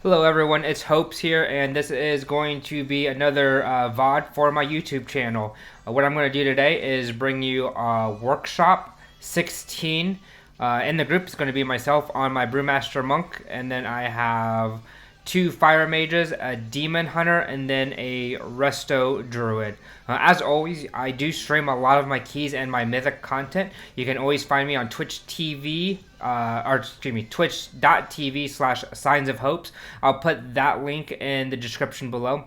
Hello everyone, it's Hopes here, and this is going to be another VOD for my YouTube channel. What I'm going to do today is bring you Workshop 16. In the group, it's going to be myself on my Brewmaster Monk, and then I have two Fire Mages, a Demon Hunter, and then a Resto Druid. As always, I do stream a lot of my keys and my Mythic content. You can always find me on Twitch TV, twitch.tv/Signs of Hopes. I'll put that link in the description below.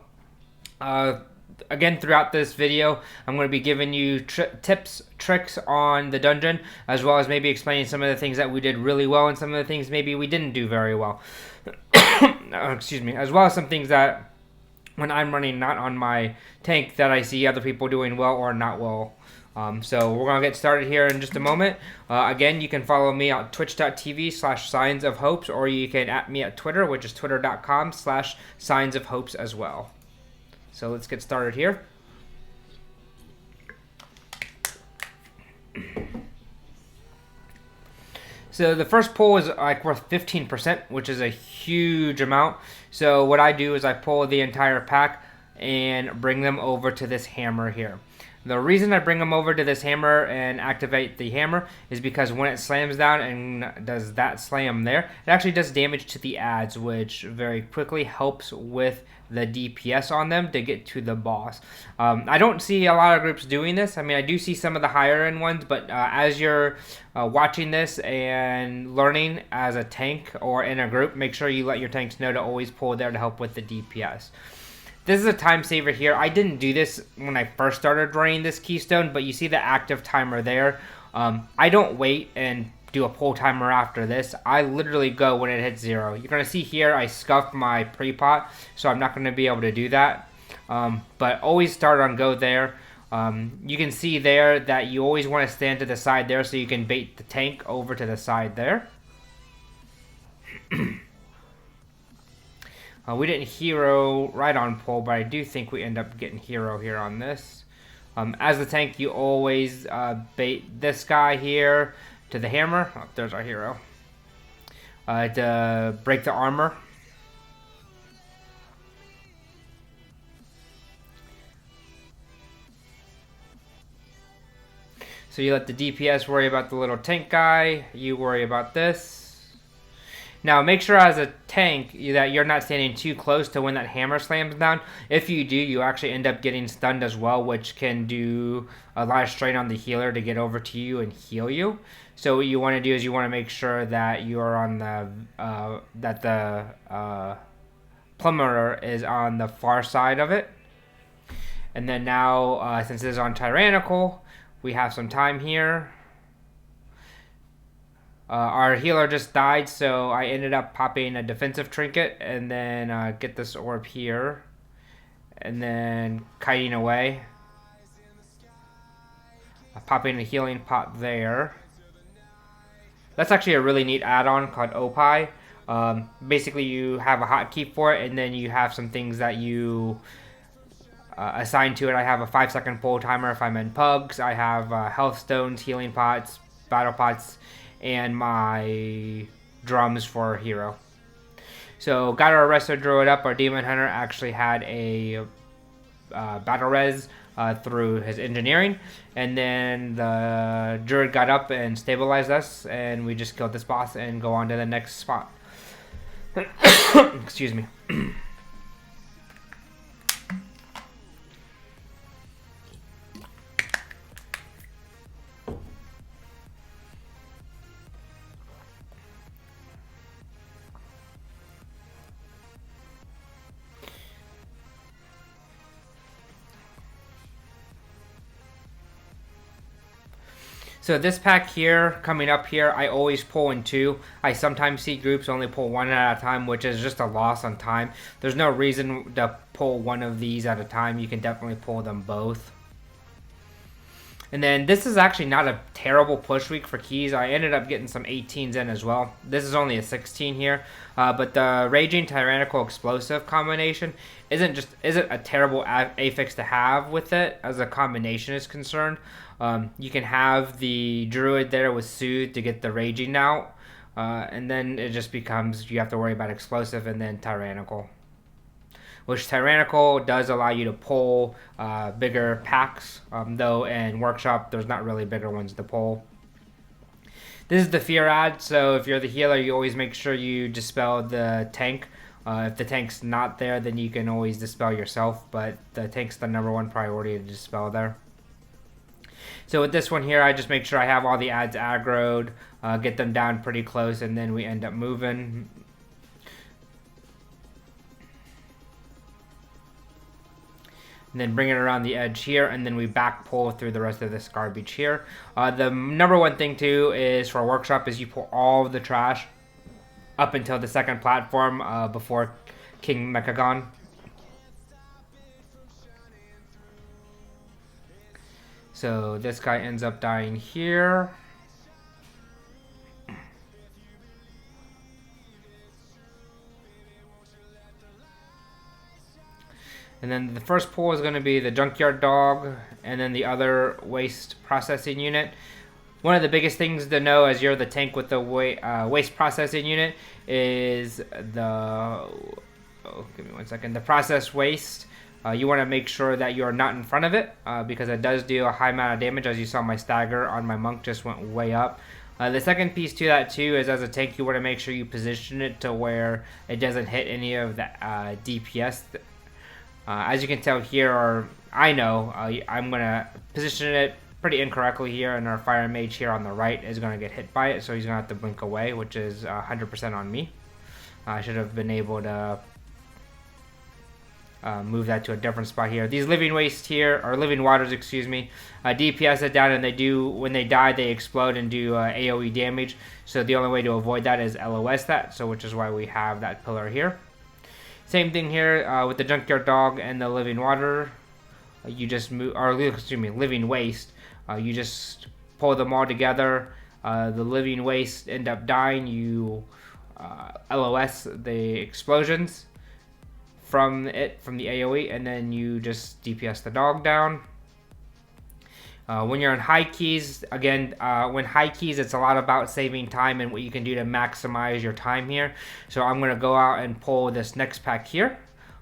Again, throughout this video, I'm going to be giving you tips, tricks on the dungeon, as well as maybe explaining some of the things that we did really well and some of the things maybe we didn't do very well. Excuse me. As well as some things that, when I'm running not on my tank, that I see other people doing well or not well. So we're going to get started here in just a moment. Again, you can follow me on twitch.tv/Signs of Hopes, or you can at me at Twitter, which is twitter.com/Signs of Hopes as well. So let's get started here. So the first pull is like worth 15%, which is a huge amount. So what I do is I pull the entire pack and bring them over to this hammer here. The reason I bring them over to this hammer and activate the hammer is because when it slams down and does that slam there, it actually does damage to the adds, which very quickly helps with the DPS on them to get to the boss. I don't see a lot of groups doing this. I mean, I do see some of the higher end ones, but as you're watching this and learning as a tank or in a group, make sure you let your tanks know to always pull there to help with the DPS. This is a time saver here. I didn't do this when I first started running this keystone, but you see the active timer there. I don't wait and do a pull timer after this. I literally go when it hits 0. You're going to see here I scuffed my pre-pot, so I'm not going to be able to do that. But always start on go there. You can see there that you always want to stand to the side there so you can bait the tank over to the side there. We didn't hero right on pull, but I do think we end up getting hero here on this. As the tank, you always bait this guy here to the hammer. Oh, there's our hero. To break the armor. So you let the DPS worry about the little tank guy. You worry about this. Now, make sure as a tank that you're not standing too close to when that hammer slams down. If you do, you actually end up getting stunned as well, which can do a lot of strain on the healer to get over to you and heal you. So what you want to do is you want to make sure that you're on the plumber is on the far side of it. And then now, since this is on Tyrannical, we have some time here. Our healer just died, so I ended up popping a defensive trinket and then get this orb here. And then kiting away. Popping a healing pot there. That's actually a really neat add-on called Opie. Basically, you have a hotkey for it, and then you have some things that you assign to it. I have a 5-second pull timer if I'm in pugs. I have health stones, healing pots, battle pots, and my drums for hero. So got our Resto Druid up. Our Demon Hunter actually had a battle res through his engineering, and then the Druid got up and stabilized us, and we just killed this boss and go on to the next spot. Excuse me. So this pack here, coming up here, I always pull in 2. I sometimes see groups only pull 1 at a time, which is just a loss on time. There's no reason to pull 1 of these at a time. You can definitely pull them both. And then this is actually not a terrible push week for keys. I ended up getting some 18s in as well. This is only a 16 here. But the Raging Tyrannical Explosive combination isn't a terrible affix to have with it as a combination is concerned. You can have the Druid there with Soothe to get the Raging out. And then it just becomes, you have to worry about explosive and then tyrannical. Which tyrannical does allow you to pull bigger packs, though in workshop there's not really bigger ones to pull. This is the fear ad, so if you're the healer, you always make sure you dispel the tank. If the tank's not there, then you can always dispel yourself, but the tank's the #1 priority to dispel there. So with this one here, I just make sure I have all the ads aggroed, get them down pretty close, and then we end up moving. And then bring it around the edge here, and then we back pull through the rest of this garbage here. The #1 thing too is for workshop is you pull all of the trash up until the second platform before King Mechagon. So this guy ends up dying here. And then the first pull is going to be the junkyard dog, and then the other waste processing unit. One of the biggest things to know as you're the tank with the waste processing unit is the, give me 1 second, the processed waste. You want to make sure that you're not in front of it because it does do a high amount of damage. As you saw, my stagger on my monk just went way up. The second piece to that too is as a tank you want to make sure you position it to where it doesn't hit any of the DPS. As you can tell here, or I know, I'm going to position it pretty incorrectly here, and our fire mage here on the right is going to get hit by it, so he's going to have to blink away, which is 100% on me. I should have been able to move that to a different spot here. These living waste here, or living waters, excuse me, DPS it down, and they do, when they die, they explode and do AoE damage, so the only way to avoid that is LOS that, so which is why we have that pillar here. Same thing here with the junkyard dog and the living water. You just move, or excuse me, living waste. You just pull them all together. The living waste end up dying. You LOS the explosions from the AoE, and then you just DPS the dog down. When you're in high keys, again, when high keys, it's a lot about saving time and what you can do to maximize your time here. So I'm going to go out and pull this next pack here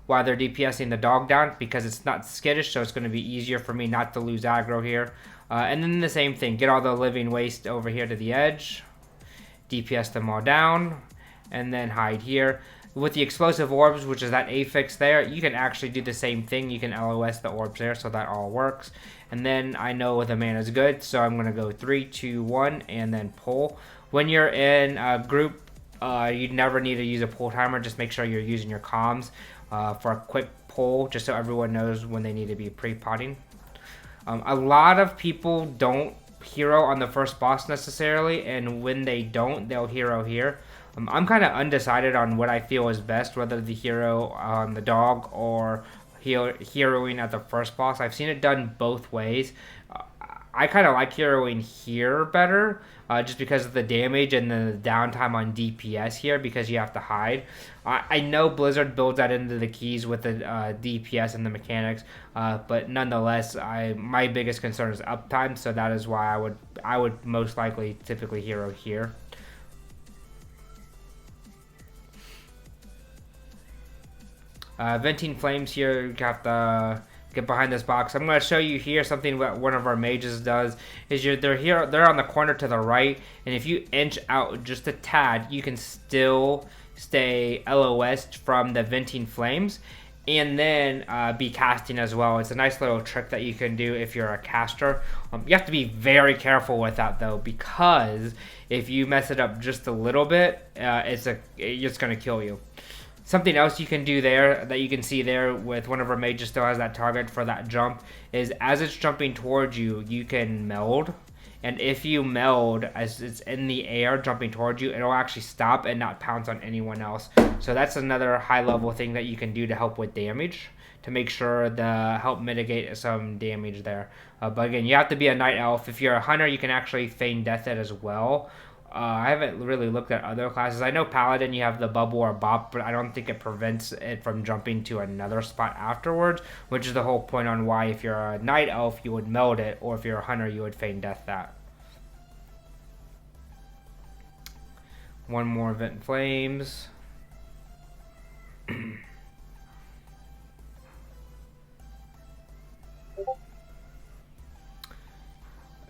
while they're DPSing the dog down because it's not skittish, so it's going to be easier for me not to lose aggro here. And then the same thing, get all the living waste over here to the edge, DPS them all down, and then hide here. With the explosive orbs, which is that affix there, you can actually do the same thing. You can LOS the orbs there, so that all works. And then I know the mana is good, so I'm going to go 3, 2, 1, and then pull. When you're in a group, you never need to use a pull timer. Just make sure you're using your comms for a quick pull, just so everyone knows when they need to be pre-potting. A lot of people don't hero on the first boss necessarily, and when they don't, they'll hero here. I'm kind of undecided on what I feel is best, whether the hero on the dog or heroing at the first boss. I've seen it done both ways. I kind of like heroing here better, just because of the damage and the downtime on DPS here, because you have to hide. I know Blizzard builds that into the keys with the DPS and the mechanics, but nonetheless, my biggest concern is uptime, so that is why I would most likely typically hero here. Venting flames here, you have to get behind this box. I'm going to show you here something that one of our mages does. Is they're on the corner to the right, and if you inch out just a tad, you can still stay LOS'd from the venting flames, and then be casting as well. It's a nice little trick that you can do if you're a caster. You have to be very careful with that though, because if you mess it up just a little bit, it's going to kill you. Something else you can do there that you can see there with one of our mages still has that target for that jump is as it's jumping towards you, you can meld. And if you meld as it's in the air jumping towards you, it'll actually stop and not pounce on anyone else. So that's another high level thing that you can do to help with damage, to make sure to help mitigate some damage there. But again, you have to be a night elf. If you're a hunter, you can actually feign death it as well. I haven't really looked at other classes. I know Paladin, you have the bubble or bop, but I don't think it prevents it from jumping to another spot afterwards, which is the whole point on why if you're a night elf, you would meld it, or if you're a hunter, you would feign death that. One more Vent Flames.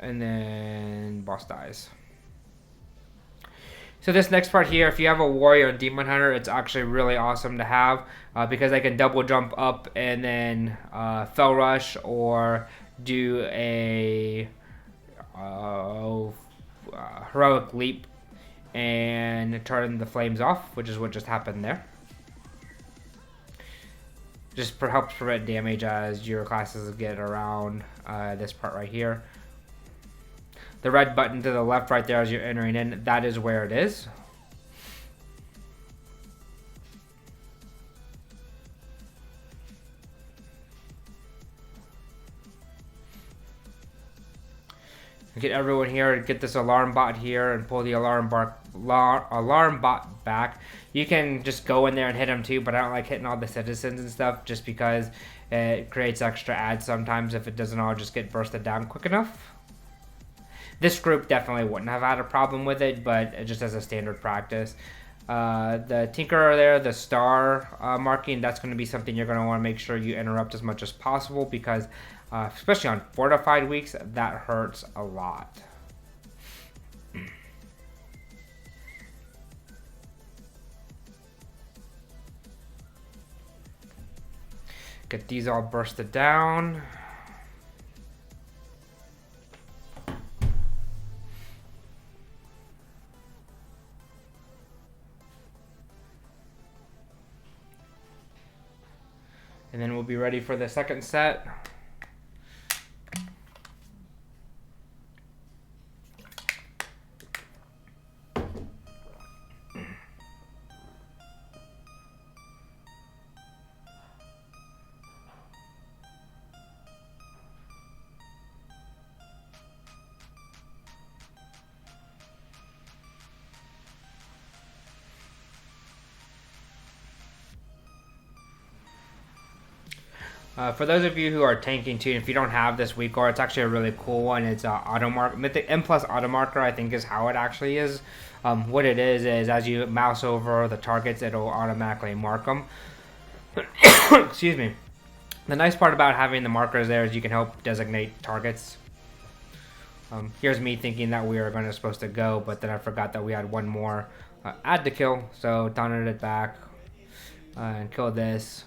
And then boss dies. So this next part here, if you have a warrior and demon hunter, it's actually really awesome to have because they can double jump up and then fell rush or do a heroic leap and turn the flames off, which is what just happened there. Just helps prevent damage as your classes get around this part right here. The red button to the left right there as you're entering in, that is where it is. Get everyone here, get this alarm bot here and pull the alarm bot back. You can just go in there and hit him too, but I don't like hitting all the citizens and stuff just because it creates extra ads sometimes if it doesn't all just get bursted down quick enough. This group definitely wouldn't have had a problem with it, but just as a standard practice. The Tinkerer there, the star marking, that's going to be something you're going to want to make sure you interrupt as much as possible because, especially on fortified weeks, that hurts a lot. Get these all bursted down. And then we'll be ready for the second set. For those of you who are tanking too, if you don't have this weak core, it's actually a really cool one. It's auto mark. Mythic M+ auto marker, I think, is how it actually is. What it is as you mouse over the targets, it'll automatically mark them. Excuse me. The nice part about having the markers there is you can help designate targets. Here's me thinking that we were supposed to go, but then I forgot that we had one more ad to kill, so taunted it back and killed this.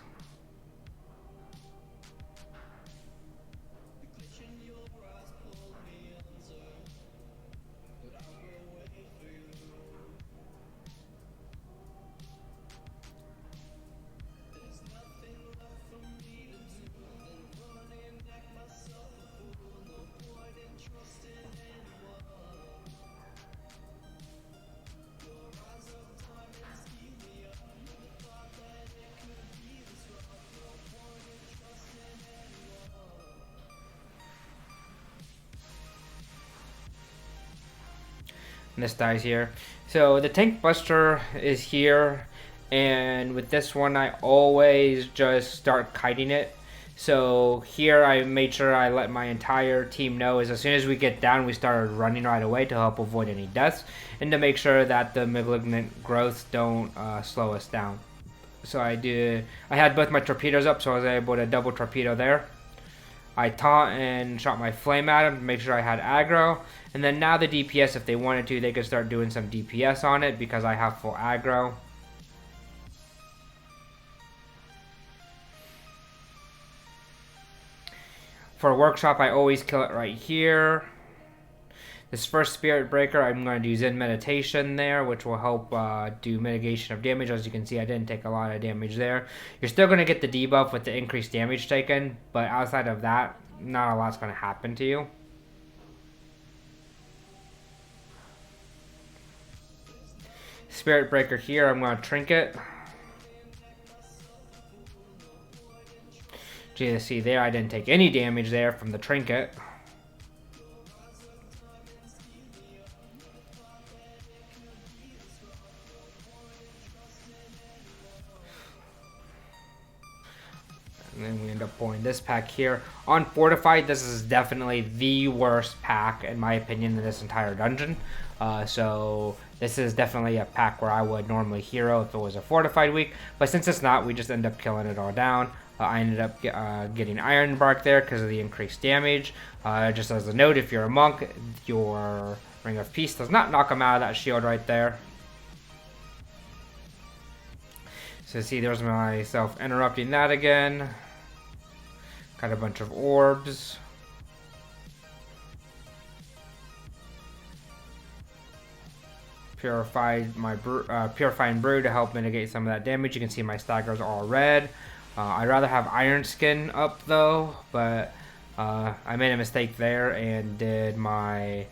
And this dies here. So the tank buster is here, and with this one I always just start kiting it. So here I made sure I let my entire team know is as soon as we get down we started running right away to help avoid any deaths and to make sure that the malignant growths don't slow us down. So I had both my torpedoes up, so I was able to double torpedo there. I taunt and shot my flame at him to make sure I had aggro. And then now the DPS, if they wanted to, they could start doing some DPS on it because I have full aggro. For workshop, I always kill it right here. This first Spirit Breaker, I'm going to do Zen Meditation there, which will help do mitigation of damage. As you can see, I didn't take a lot of damage there. You're still going to get the debuff with the increased damage taken, but outside of that, not a lot's going to happen to you. Spirit Breaker here, I'm going to Trinket. You see there, I didn't take any damage there from the Trinket. And then we end up pulling this pack here. On Fortified, this is definitely the worst pack, in my opinion, in this entire dungeon. So this is definitely a pack where I would normally hero if it was a Fortified week. But since it's not, we just end up killing it all down. I ended up getting Iron Bark there because of the increased damage. Just as a note, if you're a monk, your Ring of Peace does not knock him out of that shield right there. So see, there's myself interrupting that again. Got a bunch of orbs. Purified my Purifying Brew to help mitigate some of that damage. You can see my stagger's all red. I'd rather have Iron Skin up though, but I made a mistake there and did my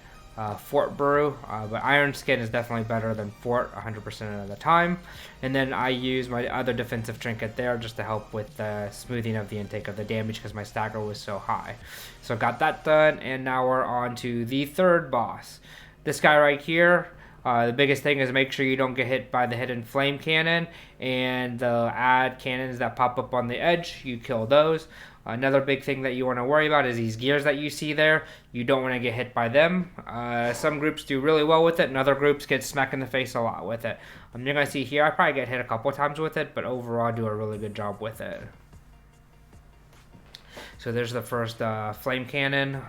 Fort Brew, but Iron Skin is definitely better than Fort 100% of the time. And then I use my other defensive trinket there just to help with the smoothing of the intake of the damage because my stagger was so high. So got that done, and now we're on to the third boss. This guy right here. The biggest thing is make sure you don't get hit by the hidden flame cannon and the add cannons that pop up on the edge. You kill those. Another big thing that you want to worry about is these gears that you see there. You don't want to get hit by them. Some groups do really well with it, and other groups get smacked in the face a lot with it. You're going to see here, I probably get hit a couple times with it, but overall I do a really good job with it. So there's the first flame cannon.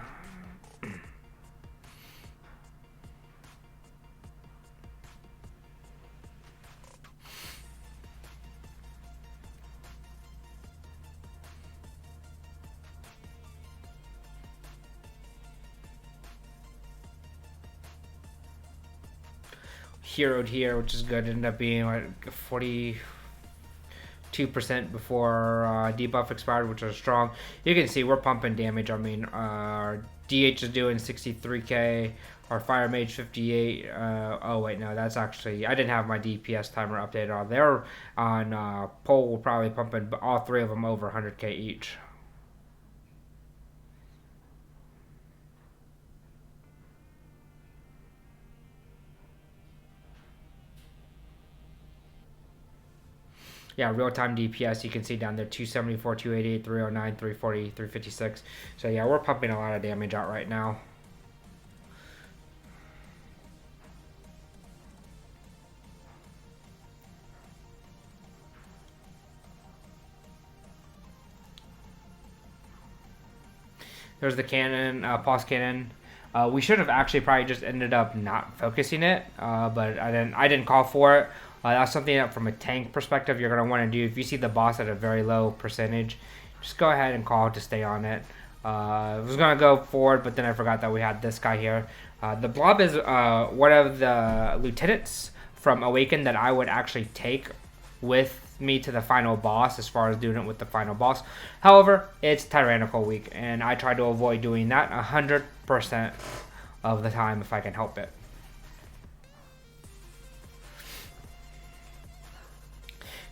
Heroed here, which is good. Ended up being like 42% before debuff expired, which is strong. You can see we're pumping damage. I mean, our DH is doing 63k, our Fire Mage 58. Oh wait, no, that's actually, I didn't have my DPS timer updated on. They're on pole, probably pumping all three of them over 100k each. Yeah, real-time DPS, you can see down there, 274, 288, 309, 340, 356. So yeah, we're pumping a lot of damage out right now. There's the cannon, pulse cannon. We should have actually probably just ended up not focusing it, but I didn't call for it. That's something that from a tank perspective you're going to want to do. If you see the boss at a very low percentage, just go ahead and call to stay on it. I was going to go forward, but then I forgot that we had this guy here. The blob is one of the lieutenants from Awaken that I would actually take with me to the final boss as far as doing it with the final boss. However, it's Tyrannical week, and I try to avoid doing that 100% of the time if I can help it.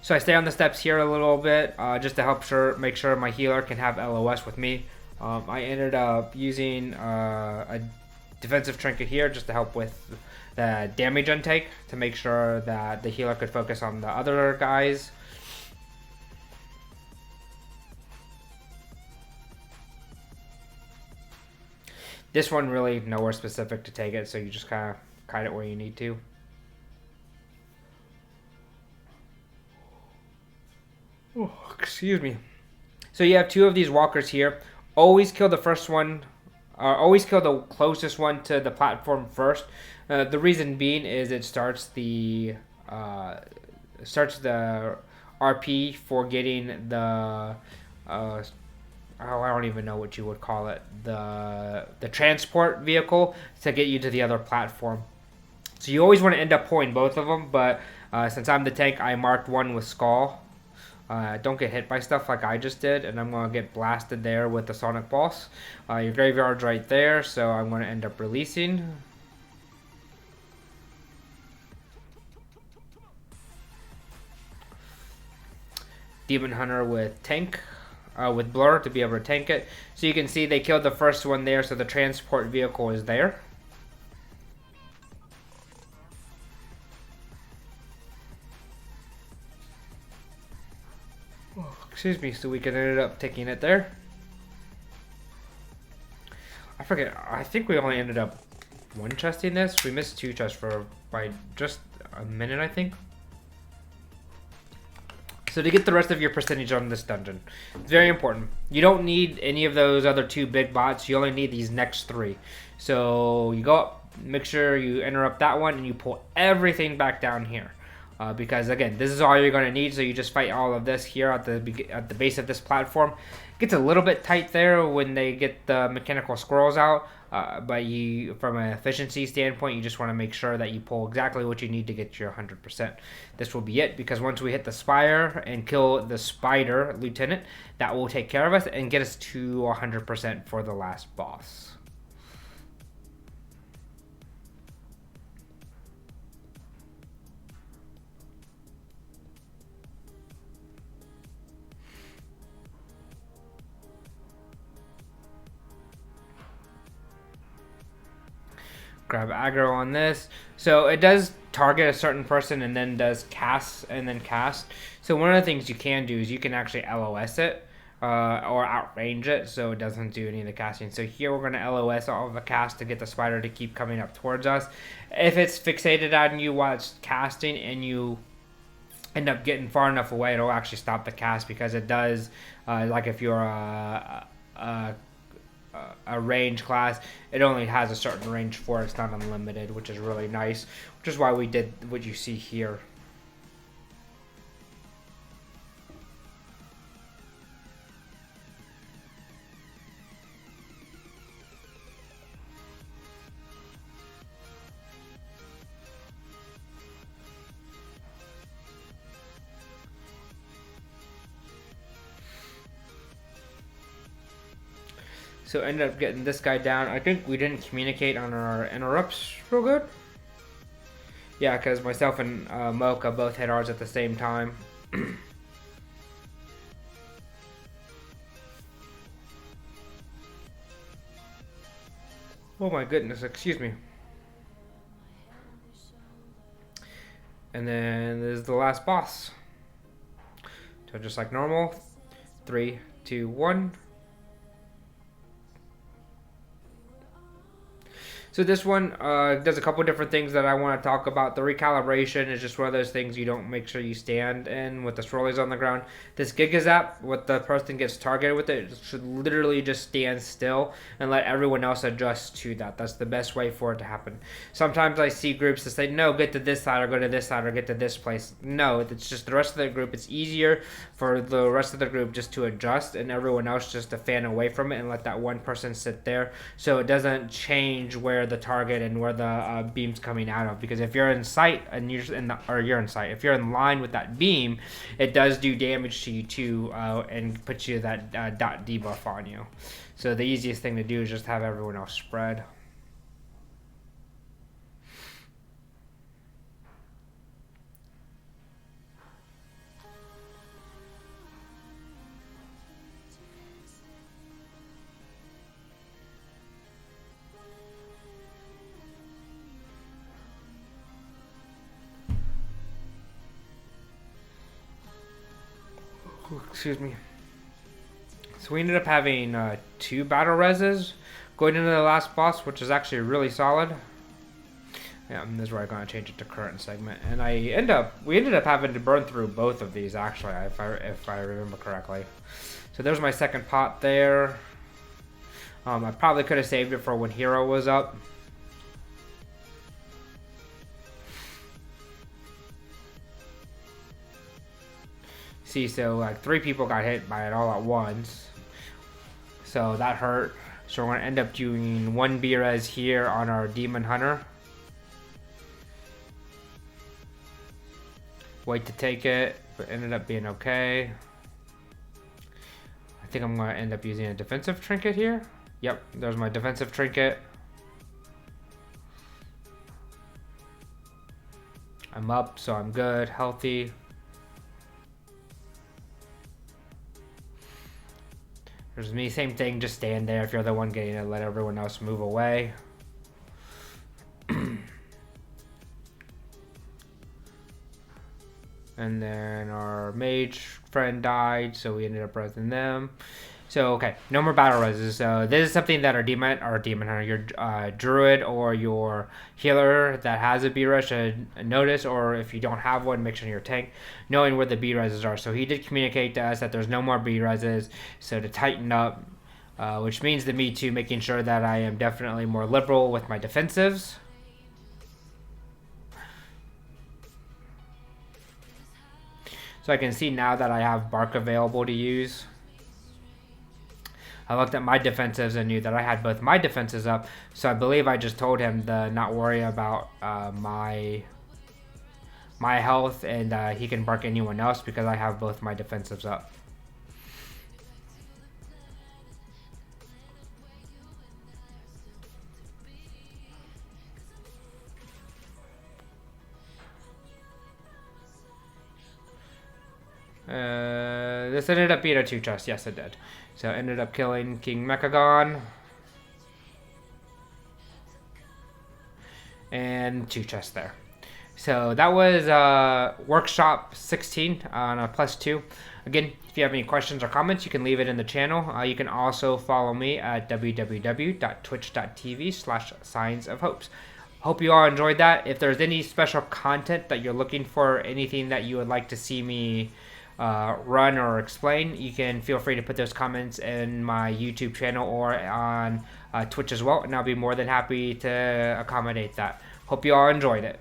So I stay on the steps here a little bit just to help make sure my healer can have LOS with me. I ended up using a defensive trinket here just to help with the damage intake to make sure that the healer could focus on the other guys. This one really nowhere specific to take it, so you just kind of kite it where you need to. Oh, excuse me. So you have two of these walkers here. Always kill the first one. Always kill the closest one to the platform first. The reason being is it starts the RP for getting the I don't even know what you would call it, the transport vehicle to get you to the other platform. So you always want to end up pulling both of them, but since I'm the tank, I marked one with Skull. Don't get hit by stuff like I just did, and I'm going to get blasted there with the Sonic Pulse. Your graveyard's right there, so I'm going to end up releasing. Demon Hunter with tank, with Blur to be able to tank it. So you can see they killed the first one there, so the transport vehicle is there. Excuse me, so we can end up taking it there. I forget, I think we only ended up one chesting this. We missed 2 chests by just a minute, I think. So to get the rest of your percentage on this dungeon, it's very important. You don't need any of those other 2 big bots. You only need these next 3. So you go up, make sure you interrupt that one, and you pull everything back down here. Because again, this is all you're going to need. So you just fight all of this here at the base of this platform. It gets a little bit tight there when they get the mechanical scrolls out. But from an efficiency standpoint, you just want to make sure that you pull exactly what you need to get your 100%. This will be it, because once we hit the spire and kill the spider lieutenant, that will take care of us and get us to 100% for the last boss. Grab aggro on this. So it does target a certain person and then does cast and then cast. So one of the things you can do is you can actually LOS it or outrange it so it doesn't do any of the casting. So here we're going to LOS all of the cast to get the spider to keep coming up towards us. If it's fixated on you while it's casting and you end up getting far enough away, it'll actually stop the cast, because it does, like if you're a range class, it only has a certain range for it. It's not unlimited, which is really nice, which is why we did what you see here. So ended up getting this guy down. I think we didn't communicate on our interrupts real good. Yeah, because myself and Mocha both hit ours at the same time. Oh my goodness, excuse me. And then this is the last boss. So just like normal, 3, 2, 1. So this one does a couple different things that I want to talk about. The recalibration is just one of those things you don't make sure you stand in with the scrollies on the ground. This Gigazap, what the person gets targeted with, it should literally just stand still and let everyone else adjust to that. That's the best way for it to happen. Sometimes I see groups that say, no, get to this side or go to this side or get to this place. No, it's just the rest of the group. It's easier for the rest of the group just to adjust and everyone else just to fan away from it and let that one person sit there so it doesn't change where the target and where the beam's coming out of. Because if you're in sight and you're if you're in line with that beam, it does do damage to you too, and puts you that dot debuff on you. So the easiest thing to do is just have everyone else spread. Excuse me. So we ended up having 2 battle reses going into the last boss, which is actually really solid. Yeah, and this is where I'm going to change it to current segment. And we ended up having to burn through both of these, actually, if I remember correctly. So there's my second pot there. I probably could have saved it for when Hero was up. See, so like 3 people got hit by it all at once. So that hurt. So we're going to end up doing 1 B-res here on our Demon Hunter. Wait to take it, but ended up being okay. I think I'm going to end up using a defensive trinket here. Yep, there's my defensive trinket. I'm up, so I'm good, healthy. There's me, same thing, just stand there if you're the one getting it, let everyone else move away. And then our mage friend died, so we ended up resing them. So, okay, no more battle reses. So this is something that our demon hunter, your druid or your healer that has a B-res should notice, or if you don't have one, make sure your tank, knowing where the B-reses are. So he did communicate to us that there's no more B-reses, so to tighten up, which means to me too, making sure that I am definitely more liberal with my defensives. So I can see now that I have bark available to use. I looked at my defensives and knew that I had both my defenses up. So I believe I just told him to not worry about my health, and he can bark anyone else because I have both my defensives up. This ended up being a 2-chest. Yes, it did. So ended up killing King Mechagon. And 2 chests there. So that was Workshop 16 on a +2. Again, if you have any questions or comments, you can leave it in the channel. You can also follow me at www.twitch.tv/signsofhopes. Hope you all enjoyed that. If there's any special content that you're looking for, anything that you would like to see me run or explain, you can feel free to put those comments in my YouTube channel or on Twitch as well, and I'll be more than happy to accommodate that. Hope you all enjoyed it.